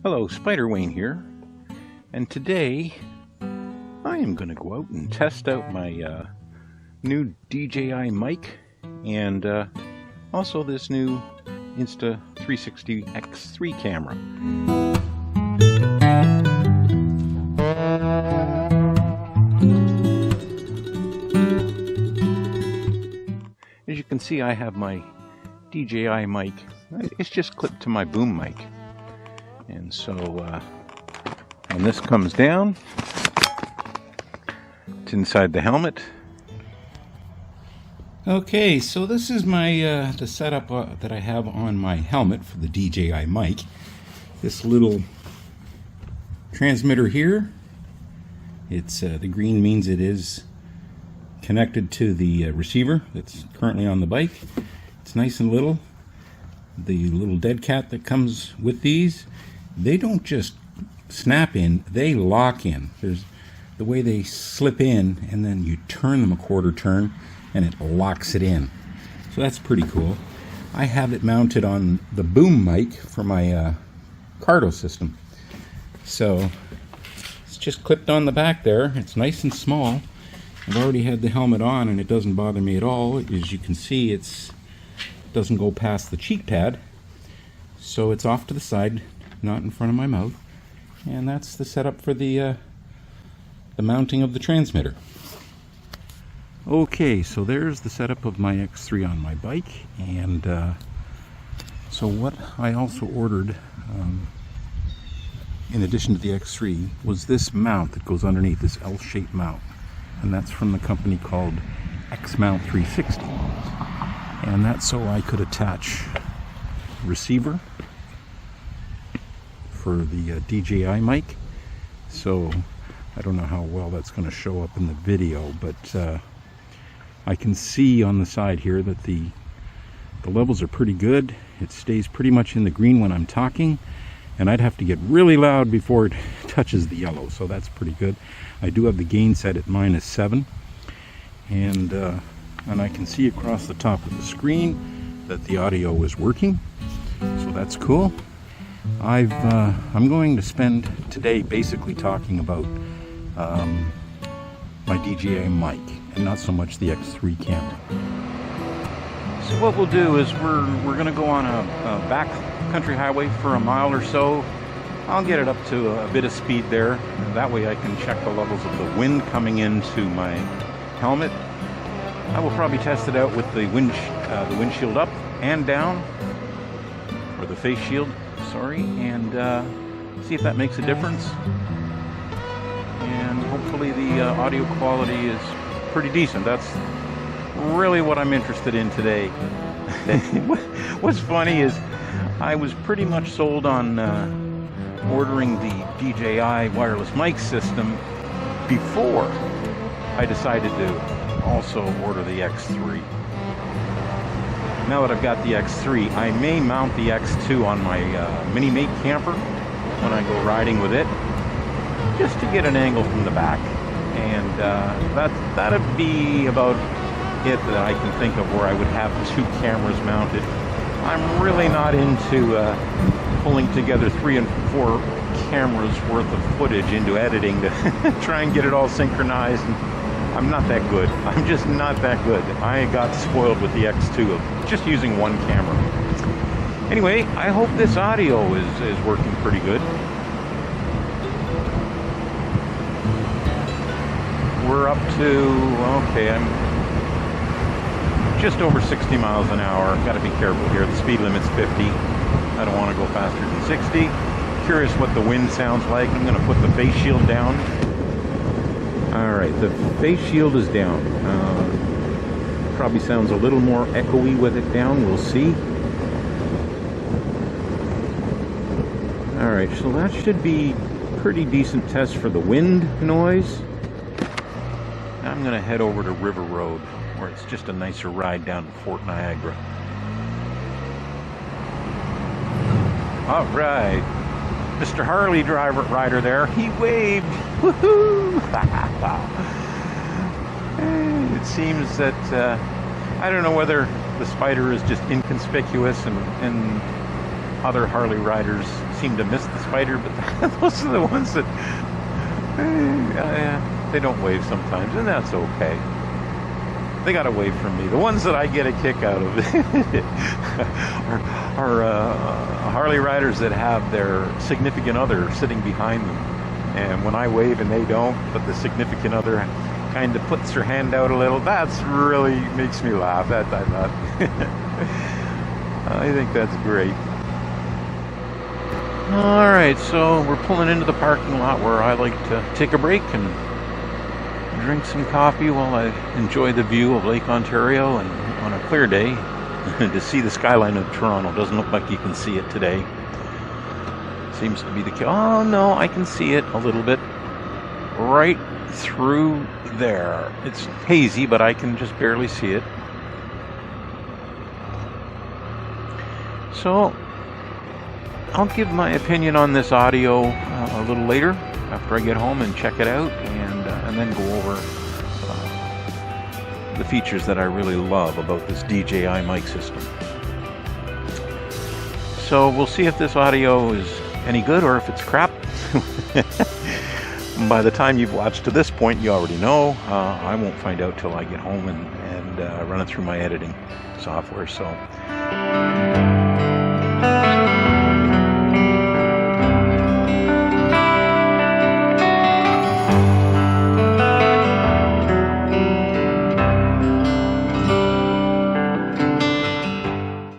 Hello, Spyder Wayne here, and today I am going to go out and test out my new DJI mic and also this new Insta360 X3 camera. As you can see, I have my DJI mic. It's just clipped to my boom mic. And so when this comes down, it's inside the helmet. Okay, so this is my the setup that I have on my helmet for the DJI mic. This little transmitter here, it's the green means it is connected to the receiver that's currently on the bike. It's nice and little. The little dead cat that comes with these, they don't just snap in, they lock in. There's the way they slip in, and then you turn them a quarter turn and it locks it in. So that's pretty cool. I have it mounted on the boom mic for my Cardo system. So it's just clipped on the back there. It's nice and small. I've already had the helmet on and it doesn't bother me at all. As you can see, it doesn't go past the cheek pad. So it's off to the side, not in front of my mouth. And that's the setup for the mounting of the transmitter. Okay, so there's the setup of my X3 on my bike. And so what I also ordered in addition to the X3 was this mount that goes underneath, this L-shaped mount. And that's from the company called X360. And that's so I could attach receiver for the DJI mic. So I don't know how well that's going to show up in the video, but I can see on the side here that the levels are pretty good. It stays pretty much in the green when I'm talking, and I'd have to get really loud before it touches the yellow, so that's pretty good. I do have the gain set at -7, and I can see across the top of the screen that the audio is working, so that's cool. I'm going to spend today basically talking about my DJI mic and not so much the X3 camera. So what we'll do is we're going to go on a back country highway for a mile or so. I'll get it up to a bit of speed there, and that way I can check the levels of the wind coming into my helmet. I will probably test it out with the windshield up and down, or the face shield, sorry, and see if that makes a difference. And hopefully the audio quality is pretty decent. That's really what I'm interested in today. What's funny is I was pretty much sold on ordering the DJI Wireless Mic system before I decided to also order the X3. Now that I've got the X3, I may mount the X2 on my Mini Mate camper when I go riding with it, just to get an angle from the back. And that'd be about it that I can think of where I would have two cameras mounted. I'm really not into pulling together 3 and 4 cameras worth of footage into editing to try and get it all synchronized. And I'm not that good. I'm just not that good. I got spoiled with the X2 of just using one camera. Anyway, I hope this audio is working pretty good. We're up to, okay, I'm just over 60 miles an hour. Got to be careful here. The speed limit's 50. I don't want to go faster than 60. Curious what the wind sounds like. I'm going to put the face shield down. Alright, the face shield is down. Probably sounds a little more echoey with it down. We'll see. Alright, so that should be pretty decent test for the wind noise. I'm going to head over to River Road, where it's just a nicer ride down to Fort Niagara. All right, Mr. Harley rider there, he waved. Woohoo! It seems that I don't know whether the Spyder is just inconspicuous and other Harley riders seem to miss the Spyder, but those are the ones that they don't wave sometimes, and that's okay. They got away from me. The ones that I get a kick out of are Harley riders that have their significant other sitting behind them. And when I wave and they don't, but the significant other kind of puts her hand out a little, that's really makes me laugh. I think that's great. Alright, so we're pulling into the parking lot where I like to take a break and drink some coffee while I enjoy the view of Lake Ontario, and on a clear day to see the skyline of Toronto. Doesn't look like you can see it today. Seems to be the case. Oh no, I can see it a little bit right through there. It's hazy, but I can just barely see it. So I'll give my opinion on this audio a little later after I get home and check it out, and then go over the features that I really love about this DJI mic system. So we'll see if this audio is any good or if it's crap. By the time you've watched to this point, you already know. I won't find out till I get home and run it through my editing software. So